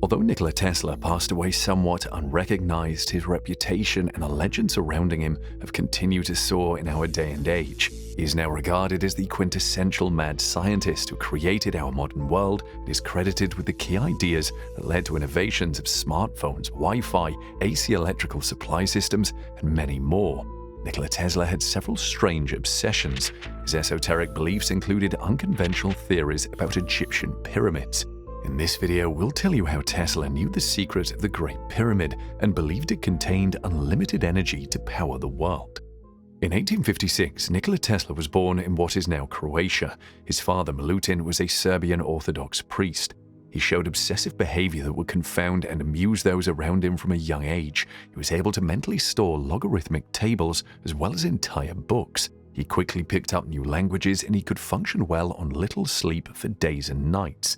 Although Nikola Tesla passed away somewhat unrecognized, his reputation and the legend surrounding him have continued to soar in our day and age. He is now regarded as the quintessential mad scientist who created our modern world and is credited with the key ideas that led to innovations of smartphones, Wi-Fi, AC electrical supply systems, and many more. Nikola Tesla had several strange obsessions. His esoteric beliefs included unconventional theories about Egyptian pyramids. In this video, we'll tell you how Tesla knew the secret of the Great Pyramid and believed it contained unlimited energy to power the world. In 1856, Nikola Tesla was born in what is now Croatia. His father, Milutin, was a Serbian Orthodox priest. He showed obsessive behavior that would confound and amuse those around him from a young age. He was able to mentally store logarithmic tables as well as entire books. He quickly picked up new languages and he could function well on little sleep for days and nights.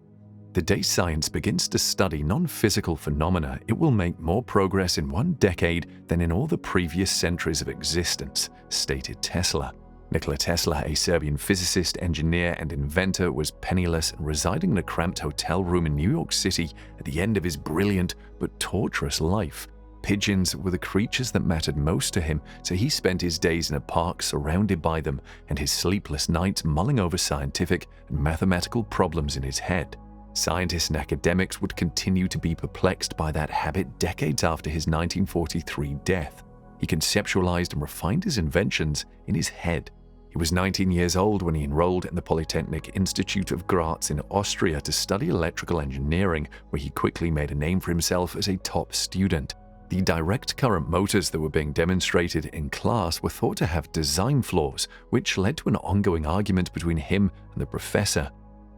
The day science begins to study non-physical phenomena, it will make more progress in one decade than in all the previous centuries of existence, stated Tesla. Nikola Tesla, a Serbian physicist, engineer, and inventor, was penniless and residing in a cramped hotel room in New York City at the end of his brilliant but torturous life. Pigeons were the creatures that mattered most to him, so he spent his days in a park surrounded by them and his sleepless nights mulling over scientific and mathematical problems in his head. Scientists and academics would continue to be perplexed by that habit decades after his 1943 death. He conceptualized and refined his inventions in his head. He was 19 years old when he enrolled in the Polytechnic Institute of Graz in Austria to study electrical engineering, where he quickly made a name for himself as a top student. The direct current motors that were being demonstrated in class were thought to have design flaws, which led to an ongoing argument between him and the professor.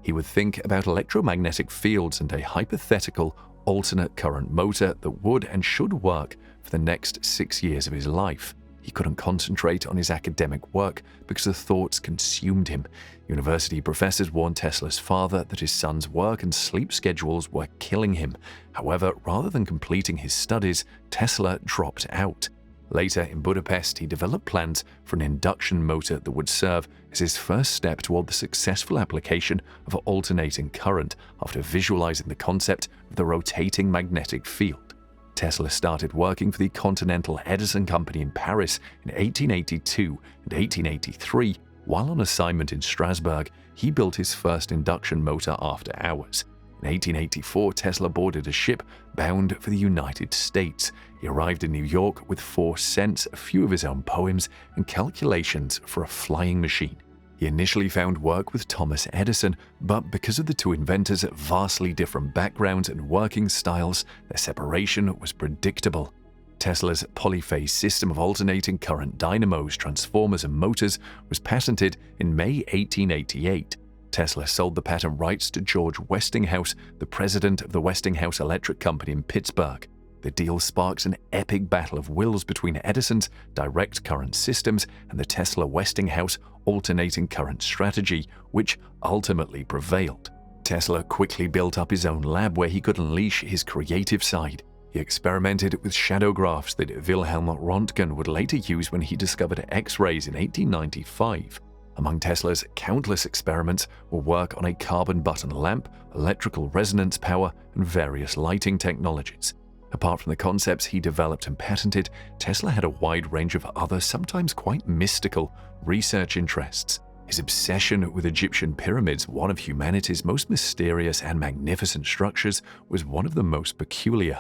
He would think about electromagnetic fields and a hypothetical alternate current motor that would and should work for the next 6 years of his life. He couldn't concentrate on his academic work because the thoughts consumed him. University professors warned Tesla's father that his son's work and sleep schedules were killing him. However, rather than completing his studies, Tesla dropped out. Later, in Budapest, he developed plans for an induction motor that would serve as his first step toward the successful application of alternating current after visualizing the concept of the rotating magnetic field. Tesla started working for the Continental Edison Company in Paris in 1882 and 1883. While on assignment in Strasbourg, he built his first induction motor after hours. In 1884, Tesla boarded a ship bound for the United States. He arrived in New York with 4 cents, a few of his own poems, and calculations for a flying machine. He initially found work with Thomas Edison, but because of the two inventors' vastly different backgrounds and working styles, their separation was predictable. Tesla's polyphase system of alternating current dynamos, transformers, and motors was patented in May 1888. Tesla sold the patent rights to George Westinghouse, the president of the Westinghouse Electric Company in Pittsburgh. The deal sparks an epic battle of wills between Edison's direct current systems and the Tesla-Westinghouse alternating current strategy, which ultimately prevailed. Tesla quickly built up his own lab where he could unleash his creative side. He experimented with shadow graphs that Wilhelm Röntgen would later use when he discovered X-rays in 1895. Among Tesla's countless experiments were work on a carbon button lamp, electrical resonance power, and various lighting technologies. Apart from the concepts he developed and patented, Tesla had a wide range of other, sometimes quite mystical, research interests. His obsession with Egyptian pyramids, one of humanity's most mysterious and magnificent structures, was one of the most peculiar.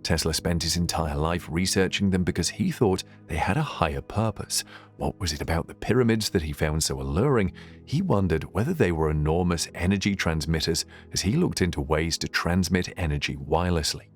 Tesla spent his entire life researching them because he thought they had a higher purpose. What was it about the pyramids that he found so alluring? He wondered whether they were enormous energy transmitters as he looked into ways to transmit energy wirelessly.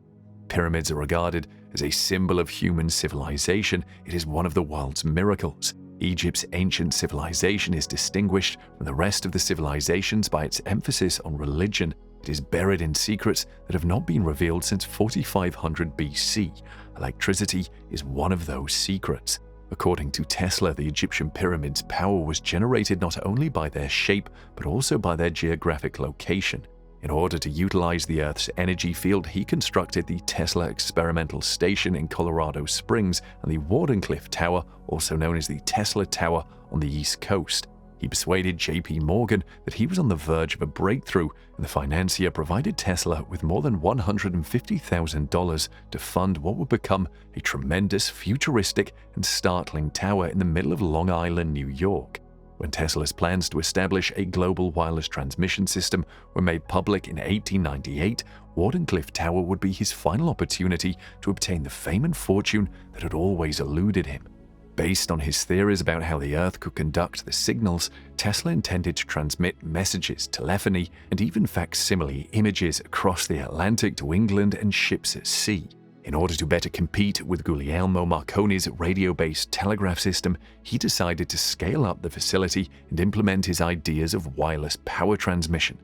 Pyramids are regarded as a symbol of human civilization. It is one of the world's miracles. Egypt's ancient civilization is distinguished from the rest of the civilizations by its emphasis on religion. It is buried in secrets that have not been revealed since 4500 BC. Electricity is one of those secrets. According to Tesla, the Egyptian pyramids' power was generated not only by their shape, but also by their geographic location. In order to utilize the Earth's energy field, he constructed the Tesla Experimental Station in Colorado Springs and the Wardenclyffe Tower, also known as the Tesla Tower, on the East Coast. He persuaded J.P. Morgan that he was on the verge of a breakthrough, and the financier provided Tesla with more than $150,000 to fund what would become a tremendous, futuristic, and startling tower in the middle of Long Island, New York. When Tesla's plans to establish a global wireless transmission system were made public in 1898, Wardenclyffe Tower would be his final opportunity to obtain the fame and fortune that had always eluded him. Based on his theories about how the Earth could conduct the signals, Tesla intended to transmit messages, telephony, and even facsimile images across the Atlantic to England and ships at sea. In order to better compete with Guglielmo Marconi's radio-based telegraph system, he decided to scale up the facility and implement his ideas of wireless power transmission.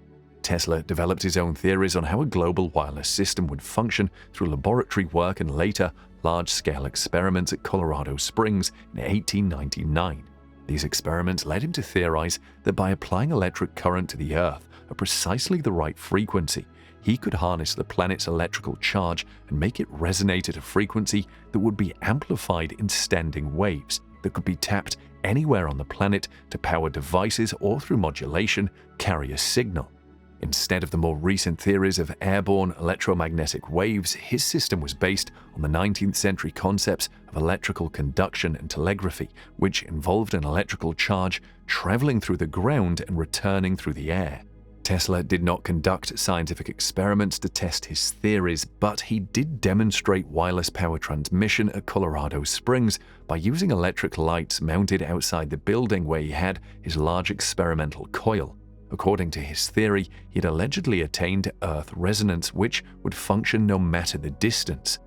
Tesla developed his own theories on how a global wireless system would function through laboratory work and later large-scale experiments at Colorado Springs in 1899. These experiments led him to theorize that by applying electric current to the Earth at precisely the right frequency, he could harness the planet's electrical charge and make it resonate at a frequency that would be amplified in standing waves that could be tapped anywhere on the planet to power devices or through modulation carry a signal. Instead of the more recent theories of airborne electromagnetic waves, his system was based on the 19th century concepts of electrical conduction and telegraphy, which involved an electrical charge traveling through the ground and returning through the air. Tesla did not conduct scientific experiments to test his theories, but he did demonstrate wireless power transmission at Colorado Springs by using electric lights mounted outside the building where he had his large experimental coil. According to his theory, he had allegedly attained Earth resonance, which would function no matter the distance.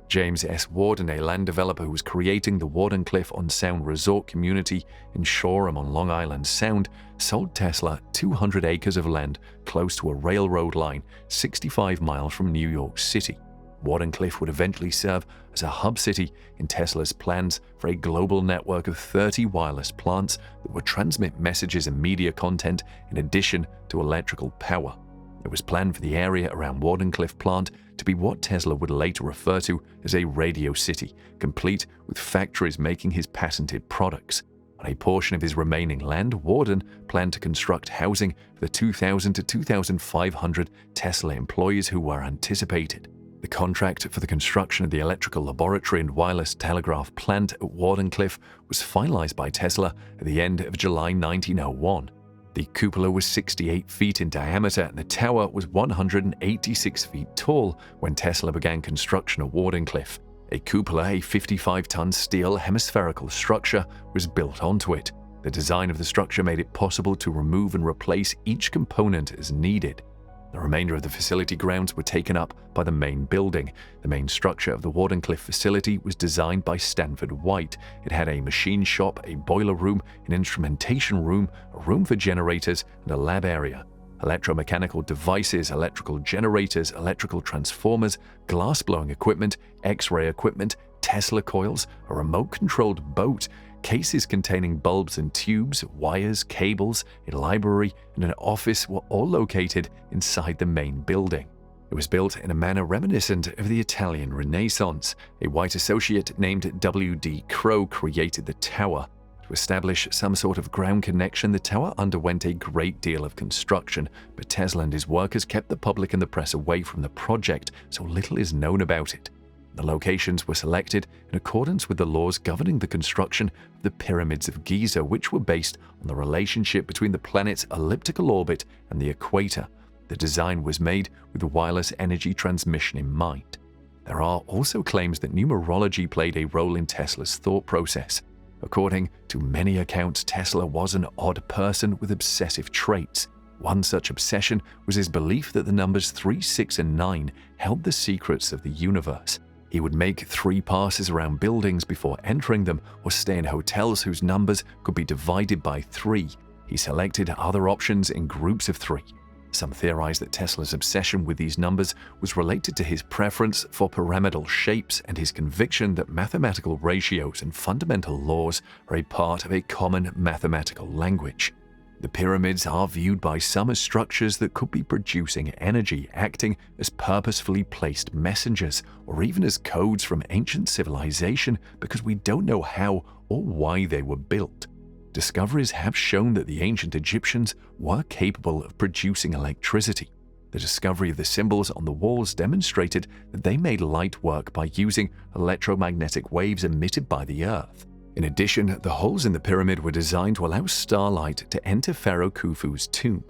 James S. Warden, a land developer who was creating the Wardenclyffe on Sound resort community in Shoreham on Long Island Sound, sold Tesla 200 acres of land close to a railroad line 65 miles from New York City. Wardenclyffe would eventually serve as a hub city in Tesla's plans for a global network of 30 wireless plants that would transmit messages and media content in addition to electrical power. It was planned for the area around Wardenclyffe plant to be what Tesla would later refer to as a radio city, complete with factories making his patented products. On a portion of his remaining land, Warden planned to construct housing for the 2,000 to 2,500 Tesla employees who were anticipated. The contract for the construction of the electrical laboratory and wireless telegraph plant at Wardenclyffe was finalized by Tesla at the end of July 1901. The cupola was 68 feet in diameter and the tower was 186 feet tall when Tesla began construction at Wardenclyffe. A cupola, a 55-ton steel hemispherical structure, was built onto it. The design of the structure made it possible to remove and replace each component as needed. The remainder of the facility grounds were taken up by the main building. The main structure of the Wardenclyffe facility was designed by Stanford White. It had a machine shop, a boiler room, an instrumentation room, a room for generators, and a lab area. Electromechanical devices, electrical generators, electrical transformers, glass-blowing equipment, X-ray equipment, Tesla coils, a remote-controlled boat, cases containing bulbs and tubes, wires, cables, a library, and an office were all located inside the main building. It was built in a manner reminiscent of the Italian Renaissance. A white associate named W.D. Crowe created the tower. To establish some sort of ground connection, the tower underwent a great deal of construction, but Tesla and his workers kept the public and the press away from the project, so little is known about it. The locations were selected in accordance with the laws governing the construction of the pyramids of Giza, which were based on the relationship between the planet's elliptical orbit and the equator. The design was made with wireless energy transmission in mind. There are also claims that numerology played a role in Tesla's thought process. According to many accounts, Tesla was an odd person with obsessive traits. One such obsession was his belief that the numbers 3, 6, and 9 held the secrets of the universe. He would make 3 passes around buildings before entering them or stay in hotels whose numbers could be divided by 3. He selected other options in groups of 3. Some theorize that Tesla's obsession with these numbers was related to his preference for pyramidal shapes and his conviction that mathematical ratios and fundamental laws are a part of a common mathematical language. The pyramids are viewed by some as structures that could be producing energy, acting as purposefully placed messengers, or even as codes from ancient civilization because we don't know how or why they were built. discoveries have shown that the ancient Egyptians were capable of producing electricity. The discovery of the symbols on the walls demonstrated that they made light work by using electromagnetic waves emitted by the Earth. In addition, the holes in the pyramid were designed to allow starlight to enter Pharaoh Khufu's tomb.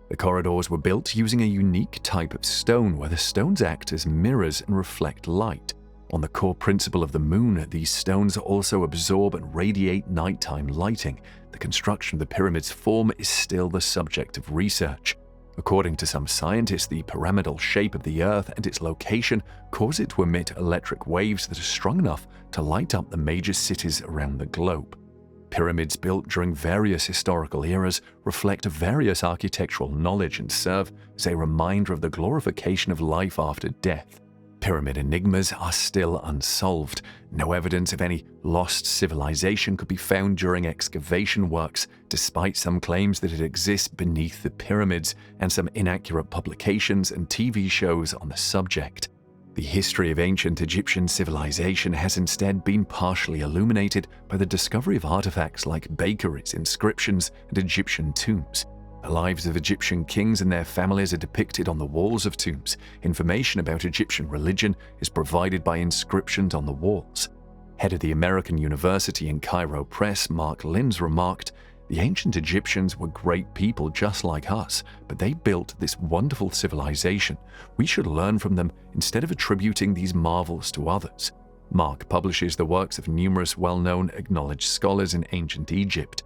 The corridors were built using a unique type of stone where the stones act as mirrors and reflect light. On the core principle of the moon, these stones also absorb and radiate nighttime lighting. The construction of the pyramid's form is still the subject of research. According to some scientists, the pyramidal shape of the Earth and its location cause it to emit electric waves that are strong enough to light up the major cities around the globe. Pyramids built during various historical eras reflect various architectural knowledge and serve as a reminder of the glorification of life after death. Pyramid enigmas are still unsolved. No evidence of any lost civilization could be found during excavation works, despite some claims that it exists beneath the pyramids and some inaccurate publications and TV shows on the subject. The history of ancient Egyptian civilization has instead been partially illuminated by the discovery of artifacts like bakeries, inscriptions, and Egyptian tombs. The lives of Egyptian kings and their families are depicted on the walls of tombs. Information about Egyptian religion is provided by inscriptions on the walls. Head of the American University in Cairo Press, Mark Linz, remarked, "The ancient Egyptians were great people just like us, but they built this wonderful civilization. We should learn from them instead of attributing these marvels to others." Mark publishes the works of numerous well-known, acknowledged scholars in ancient Egypt.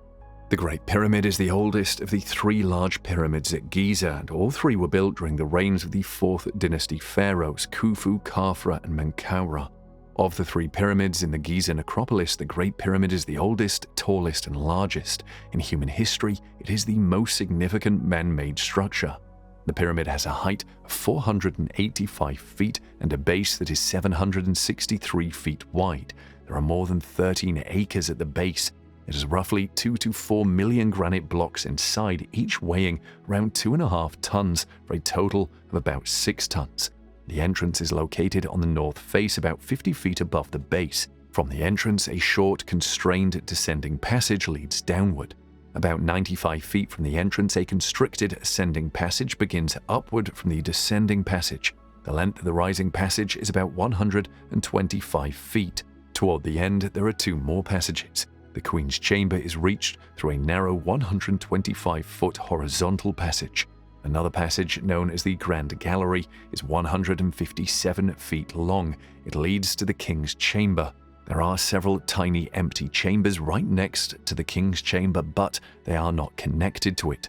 The Great Pyramid is the oldest of the three large pyramids at Giza, and all three were built during the reigns of the 4th dynasty pharaohs Khufu, Khafra, and Menkaura. Of the three pyramids in the Giza necropolis, the Great Pyramid is the oldest, tallest, and largest. In human history, it is the most significant man-made structure. The pyramid has a height of 485 feet and a base that is 763 feet wide. There are more than 13 acres at the base. It has roughly 2 to 4 million granite blocks inside, each weighing around 2.5 tons for a total of about 6 tons. The entrance is located on the north face about 50 feet above the base. From the entrance, a short, constrained descending passage leads downward. About 95 feet from the entrance, a constricted ascending passage begins upward from the descending passage. The length of the rising passage is about 125 feet. Toward the end, there are 2 more passages. The Queen's Chamber is reached through a narrow 125-foot horizontal passage. Another passage, known as the Grand Gallery, is 157 feet long. It leads to the King's Chamber. There are several tiny empty chambers right next to the King's Chamber, but they are not connected to it.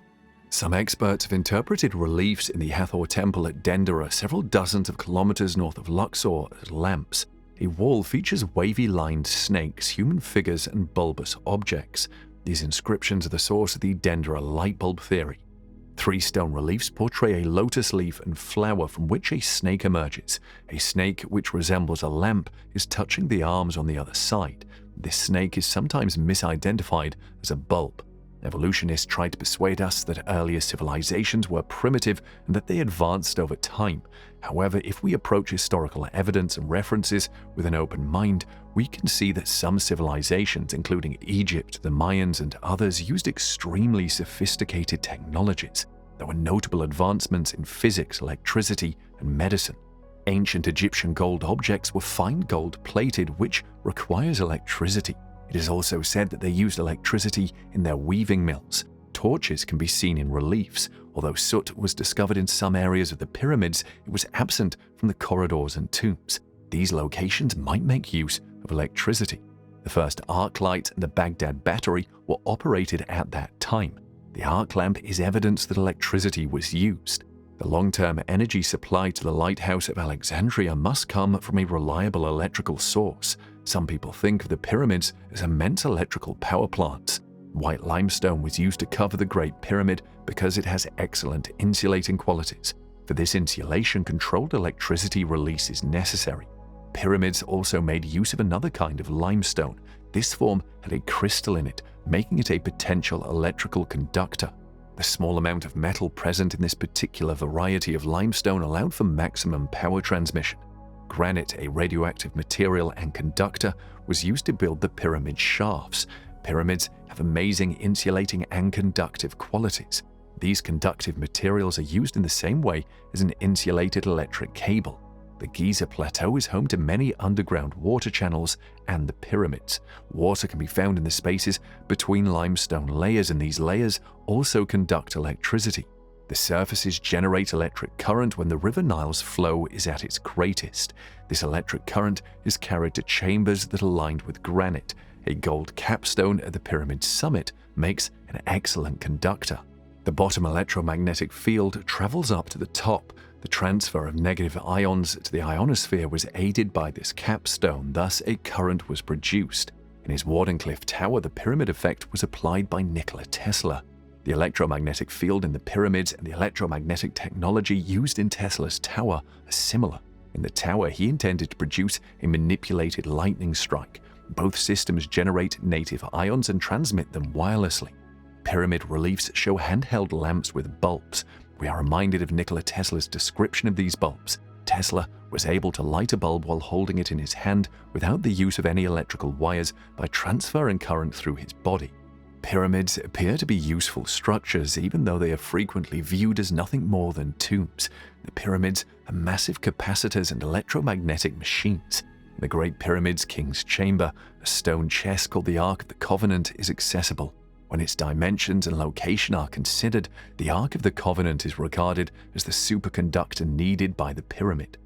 Some experts have interpreted reliefs in the Hathor Temple at Dendera, several dozens of kilometers north of Luxor, as lamps. A wall features wavy-lined snakes, human figures, and bulbous objects. These inscriptions are the source of the Dendera light bulb theory. 3 stone reliefs portray a lotus leaf and flower from which a snake emerges. A snake, which resembles a lamp, is touching the arms on the other side. This snake is sometimes misidentified as a bulb. Evolutionists try to persuade us that earlier civilizations were primitive and that they advanced over time. However, if we approach historical evidence and references with an open mind, we can see that some civilizations, including Egypt, the Mayans, and others, used extremely sophisticated technologies. There were notable advancements in physics, electricity, and medicine. Ancient Egyptian gold objects were fine gold-plated, which requires electricity. It is also said that they used electricity in their weaving mills. Torches can be seen in reliefs. Although soot was discovered in some areas of the pyramids, it was absent from the corridors and tombs. These locations might make use of electricity. The first arc light and the Baghdad battery were operated at that time. The arc lamp is evidence that electricity was used. The long-term energy supply to the lighthouse of Alexandria must come from a reliable electrical source. Some people think of the pyramids as immense electrical power plants. White limestone was used to cover the Great Pyramid because it has excellent insulating qualities. For this insulation, controlled electricity release is necessary. Pyramids also made use of another kind of limestone. This form had a crystal in it, making it a potential electrical conductor. The small amount of metal present in this particular variety of limestone allowed for maximum power transmission. Granite, a radioactive material and conductor, was used to build the pyramid shafts. Pyramids have amazing insulating and conductive qualities. These conductive materials are used in the same way as an insulated electric cable. The Giza Plateau is home to many underground water channels and the pyramids. Water can be found in the spaces between limestone layers, and these layers also conduct electricity. The surfaces generate electric current when the River Nile's flow is at its greatest. This electric current is carried to chambers that are lined with granite. A gold capstone at the pyramid's summit makes an excellent conductor. The bottom electromagnetic field travels up to the top. The transfer of negative ions to the ionosphere was aided by this capstone, thus a current was produced. In his Wardenclyffe Tower, the pyramid effect was applied by Nikola Tesla. The electromagnetic field in the pyramids and the electromagnetic technology used in Tesla's tower are similar. In the tower, he intended to produce a manipulated lightning strike. Both systems generate native ions and transmit them wirelessly. Pyramid reliefs show handheld lamps with bulbs. We are reminded of Nikola Tesla's description of these bulbs. Tesla was able to light a bulb while holding it in his hand without the use of any electrical wires by transferring current through his body. Pyramids appear to be useful structures, even though they are frequently viewed as nothing more than tombs. The pyramids are massive capacitors and electromagnetic machines. In the Great Pyramid's King's Chamber, a stone chest called the Ark of the Covenant is accessible. When its dimensions and location are considered, the Ark of the Covenant is regarded as the superconductor needed by the pyramid.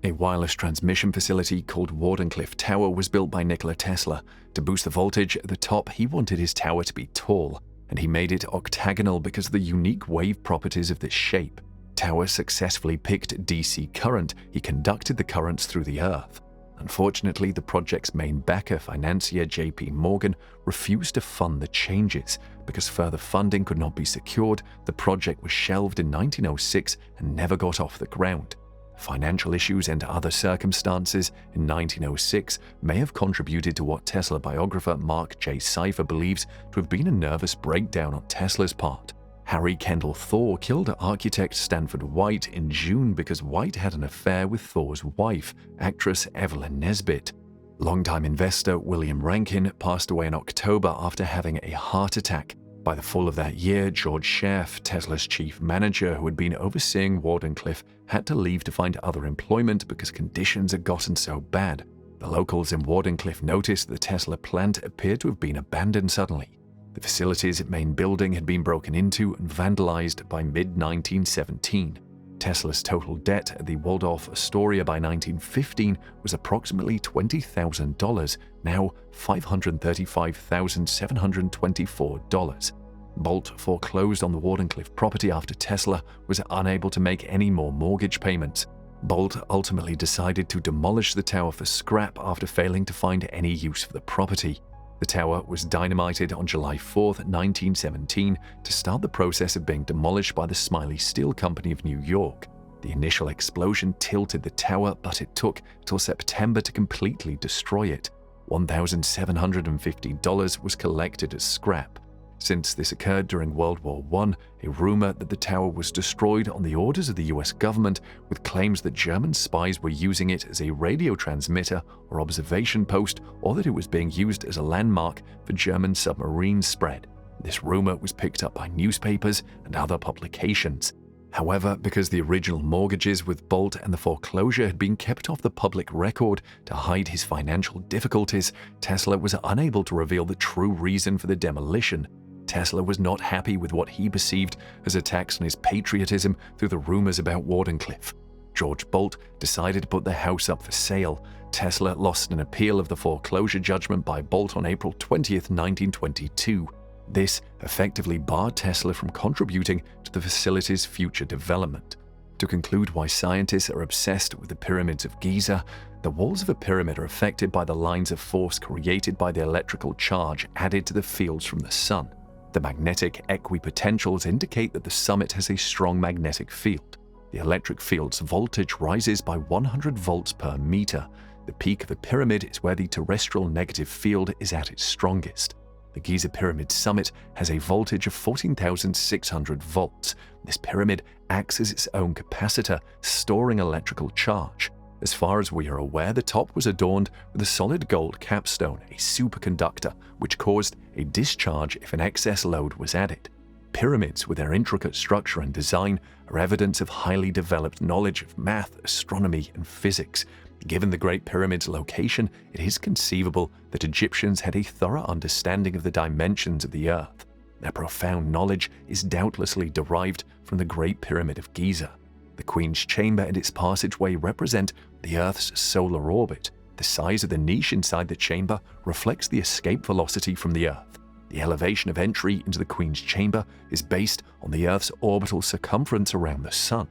A wireless transmission facility called Wardenclyffe Tower was built by Nikola Tesla. To boost the voltage at the top, he wanted his tower to be tall, and he made it octagonal because of the unique wave properties of this shape. Tower successfully picked DC current. He conducted the currents through the earth. Unfortunately, the project's main backer, financier JP Morgan, refused to fund the changes. Because further funding could not be secured, the project was shelved in 1906 and never got off the ground. Financial issues and other circumstances in 1906 may have contributed to what Tesla biographer Mark J. Cypher believes to have been a nervous breakdown on Tesla's part. Harry Kendall Thor killed architect Stanford White in June because White had an affair with Thor's wife, actress Evelyn Nesbit. Longtime investor William Rankin passed away in October after having a heart attack. By the fall of that year, George Scherf, Tesla's chief manager who had been overseeing Wardenclyffe, had to leave to find other employment because conditions had gotten so bad. The locals in Wardenclyffe noticed the Tesla plant appeared to have been abandoned suddenly. The facility's main building had been broken into and vandalized by mid-1917. Tesla's total debt at the Waldorf Astoria by 1915 was approximately $20,000, now $535,724. Bolt foreclosed on the Wardenclyffe property after Tesla was unable to make any more mortgage payments. Bolt ultimately decided to demolish the tower for scrap after failing to find any use for the property. The tower was dynamited on July 4, 1917, to start the process of being demolished by the Smiley Steel Company of New York. The initial explosion tilted the tower, but it took till September to completely destroy it. $1,750 was collected as scrap. Since this occurred during World War I, a rumor that the tower was destroyed on the orders of the US government, with claims that German spies were using it as a radio transmitter or observation post, or that it was being used as a landmark for German submarine spread. This rumor was picked up by newspapers and other publications. However, because the original mortgages with Bolt and the foreclosure had been kept off the public record to hide his financial difficulties, Tesla was unable to reveal the true reason for the demolition. Tesla was not happy with what he perceived as attacks on his patriotism through the rumors about Wardenclyffe. George Bolt decided to put the house up for sale. Tesla lost an appeal of the foreclosure judgment by Bolt on April 20, 1922. This effectively barred Tesla from contributing to the facility's future development. To conclude why scientists are obsessed with the pyramids of Giza, the walls of a pyramid are affected by the lines of force created by the electrical charge added to the fields from the sun. The magnetic equipotentials indicate that the summit has a strong magnetic field. The electric field's voltage rises by 100 volts per meter. The peak of a pyramid is where the terrestrial negative field is at its strongest. The Giza Pyramid summit has a voltage of 14,600 volts. This pyramid acts as its own capacitor, storing electrical charge. As far as we are aware, the top was adorned with a solid gold capstone, a superconductor, which caused a discharge if an excess load was added. Pyramids, with their intricate structure and design, are evidence of highly developed knowledge of math, astronomy, and physics. Given the Great Pyramid's location, it is conceivable that Egyptians had a thorough understanding of the dimensions of the Earth. Their profound knowledge is doubtlessly derived from the Great Pyramid of Giza. The Queen's Chamber and its passageway represent the Earth's solar orbit. The size of the niche inside the chamber reflects the escape velocity from the Earth. The elevation of entry into the Queen's Chamber is based on the Earth's orbital circumference around the Sun.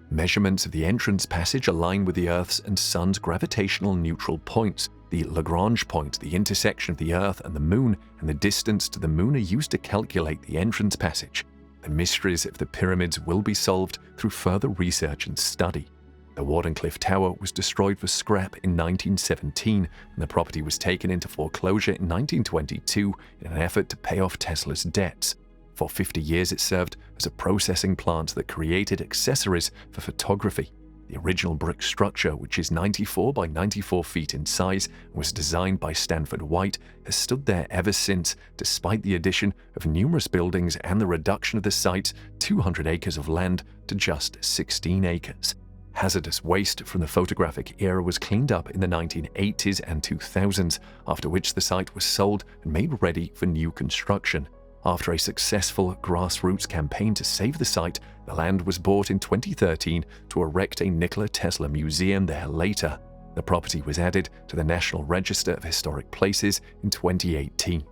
Measurements of the entrance passage align with the Earth's and Sun's gravitational neutral points. The Lagrange point, the intersection of the Earth and the Moon, and the distance to the Moon are used to calculate the entrance passage. The mysteries of the pyramids will be solved through further research and study. The Wardenclyffe Tower was destroyed for scrap in 1917, and the property was taken into foreclosure in 1922 in an effort to pay off Tesla's debts. For 50 years, it served as a processing plant that created accessories for photography. The original brick structure, which is 94 by 94 feet in size and was designed by Stanford White, has stood there ever since, despite the addition of numerous buildings and the reduction of the site's 200 acres of land to just 16 acres. Hazardous waste from the photographic era was cleaned up in the 1980s and 2000s, after which the site was sold and made ready for new construction. After a successful grassroots campaign to save the site, the land was bought in 2013 to erect a Nikola Tesla museum there later. The property was added to the National Register of Historic Places in 2018.